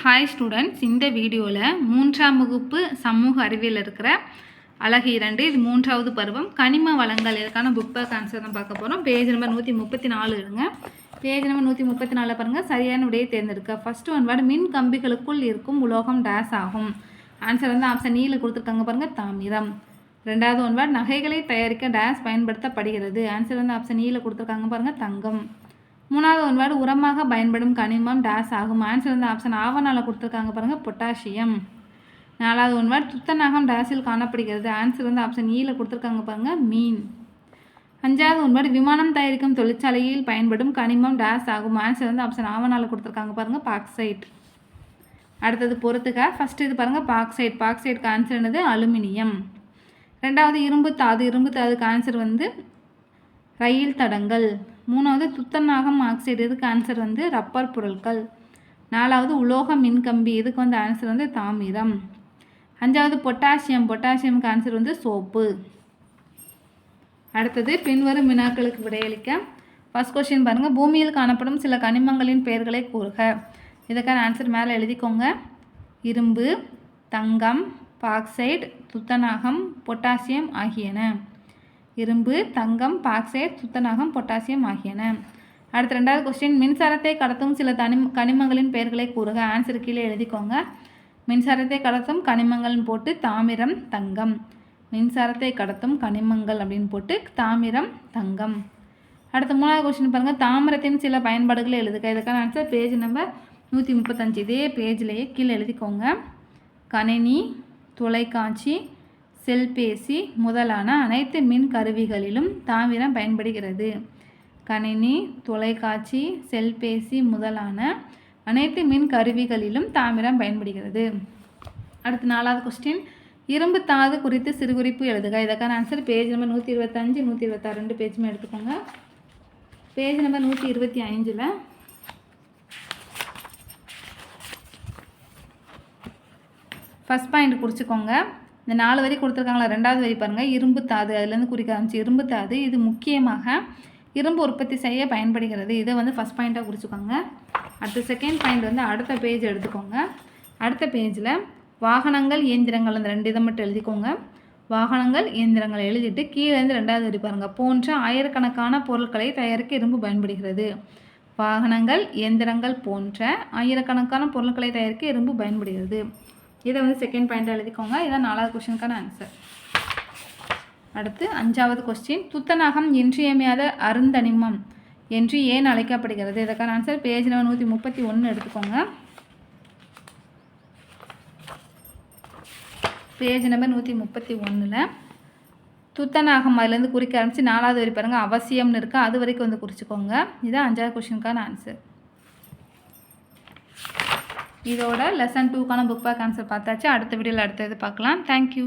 Hi students, இந்த வீடியோவில் 3ஆம் வகுப்பு சமூக அறிவியல் இருக்கிற அழகு 2 இது 3வது பருவம் கனிம வளங்கள் இதற்கான புக் பேக் ஆன்சர் தான் பார்க்க போகிறோம். பேஜ் நம்பர் 134 இருங்க. பேஜ் நம்பர் 134 பாருங்கள், சரியான விடையை தேர்ந்தெடுக்க. ஃபஸ்ட்டு ஒன் வேர்டு, மின் கம்பிகளுக்குள் இருக்கும் உலோகம் டேஸ் ஆகும். ஆன்சர் வந்து ஆப்ஷன் ஈல கொடுத்துருக்காங்க பாருங்கள், தாமிரம். ரெண்டாவது ஒன் வேர்டு, நகைகளை தயாரிக்க டேஸ் பயன்படுத்தப்படுகிறது. ஆன்சர் வந்து ஆப்ஷன் ஈல கொடுத்துருக்காங்க பாருங்கள், தங்கம். மூணாவது ஒன் வேர்டு, உரமாக பயன்படும் கனிமம் டேஸ் ஆகும். ஆன்சர் வந்து ஆப்ஷன் ஆவணால் கொடுத்துருக்காங்க பாருங்கள், பொட்டாசியம். நாலாவது ஒன் வேர்டு, துத்தநாகம் டேஸில் காணப்படுகிறது. ஆன்சர் வந்து ஆப்ஷன் ஈல கொடுத்துருக்காங்க பாருங்கள், மீன். அஞ்சாவது ஒன் வேர்டு, விமானம் தயாரிக்கும் தொழிற்சாலையில் பயன்படும் கனிமம் டேஸ் ஆகும். ஆன்சர் வந்து ஆப்ஷன் ஆவணால் கொடுத்துருக்காங்க பாருங்கள், பாக்சைட். அடுத்தது பொறுத்துக்க. ஃபஸ்ட்டு இது பாருங்கள், பாக்சைட். பாக்சைட்டுக்கு ஆன்சர் என்னது, அலுமினியம். ரெண்டாவது இரும்பு தாது. இரும்பு தாதுக்கு ஆன்சர் வந்து ரயில் தடங்கள். மூணாவது துத்தநாகம் ஆக்சைடு. இதுக்கு ஆன்சர் வந்து ரப்பர் பொருட்கள். நாலாவது உலோக மின்கம்பி. இதுக்கு வந்து ஆன்சர் வந்து தாமிரம். அஞ்சாவது பொட்டாசியம். பொட்டாசியமுக்கு ஆன்சர் வந்து சோப்பு. அடுத்தது பின்வரும் வினாக்களுக்கு விடையளிக்க. ஃபர்ஸ்ட் கொஸ்டின் பாருங்கள், பூமியில் காணப்படும் சில கனிமங்களின் பெயர்களை கூறுக. இதுக்கான ஆன்சர் மேலே எழுதிக்கோங்க. இரும்பு, தங்கம், பாக்சைடு, துத்தநாகம், பொட்டாசியம் ஆகியன. இரும்பு, தங்கம், பாக்சைடு, துத்தநாகம், பொட்டாசியம் ஆகியன. அடுத்த ரெண்டாவது கொஸ்டின், மின்சாரத்தை கடத்தும் சில கனிமங்களின் பெயர்களை கூறுக. ஆன்சர் கீழே எழுதிக்கோங்க. மின்சாரத்தை கடத்தும் கனிமங்கள்னு போட்டு தாமிரம், தங்கம். மின்சாரத்தை கடத்தும் கனிமங்கள் அப்படின்னு போட்டு தாமிரம், தங்கம். அடுத்த மூணாவது கொஸ்டின் பாருங்கள், தாமிரத்தின் சில பயன்பாடுகளை எழுதுக. இதுக்கான ஆன்சர் பேஜ் நம்பர் 135. இதே பேஜ்லேயே கீழே எழுதிக்கோங்க. கணினி, தொலைக்காட்சி, செல்பேசி முதலான அனைத்து மின் கருவிகளிலும் தாமிரம் பயன்படுகிறது. கணினி, தொலைக்காட்சி, செல்பேசி முதலான அனைத்து மின் கருவிகளிலும் தாமிரம் பயன்படுகிறது. அடுத்து நாலாவது கொஸ்டின், இரும்பு தாது குறித்து சிறுகுறிப்பு எழுதுக. இதற்கான ஆன்சர் பேஜ் நம்பர் 125, 126 2 பேஜுமே எடுத்துக்கோங்க. பேஜ் நம்பர் 125ல் ஃபஸ்ட் பாயிண்ட் குறிச்சிக்கோங்க. இந்த 4 வரி கொடுத்துருக்காங்களா, ரெண்டாவது வரி பாருங்கள், இரும்பு தாது. அதுலேருந்து குறிக்க ஆரம்பிச்சு இரும்பு தாது. இது முக்கியமாக இரும்பு உற்பத்தி செய்ய பயன்படுகிறது. இதை வந்து ஃபஸ்ட் பாயிண்ட்டாக குறிச்சிக்கோங்க. அடுத்த செகண்ட் பாயிண்ட் வந்து அடுத்த பேஜ் எடுத்துக்கோங்க. அடுத்த பேஜில் வாகனங்கள், இயந்திரங்கள், அந்த 2 இதை மட்டும் எழுதிக்கோங்க. வாகனங்கள், இயந்திரங்கள் எழுதிட்டு கீழேருந்து ரெண்டாவது வரி பாருங்கள், போன்ற ஆயிரக்கணக்கான பொருட்களை தயாரிக்க இரும்பு பயன்படுகிறது. வாகனங்கள், இயந்திரங்கள் போன்ற ஆயிரக்கணக்கான பொருட்களை தயாரிக்க இரும்பு பயன்படுகிறது. இதை வந்து செகண்ட் பாயிண்ட்டாக எழுதிக்கோங்க. இதான் 4வது கொஸ்டினுக்கான ஆன்சர். அடுத்து 5வது கொஸ்டின், துத்தநாகம் இன்றியமையாத அருந்தனிமம் என்று ஏன் அழைக்கப்படுகிறது. இதற்கான ஆன்சர் பேஜ் நம்பர் 131 எடுத்துக்கோங்க. பேஜ் நம்பர் 131ல் துத்தநாகம் அதுலேருந்து குறிக்க ஆரம்பிச்சு 4வது வரி பாருங்கள், அவசியம்னு இருக்கா, அது வரைக்கும் வந்து குறிச்சிக்கோங்க. இதுதான் 5வது கொஸ்டினுக்கான ஆன்சர். இதோட லெசன் 2க்கான புக் பேக் ஆன்சர் பார்த்தாச்சு. அடுத்த வீடியோவில் அடுத்தது பார்க்கலாம். தேங்க்யூ.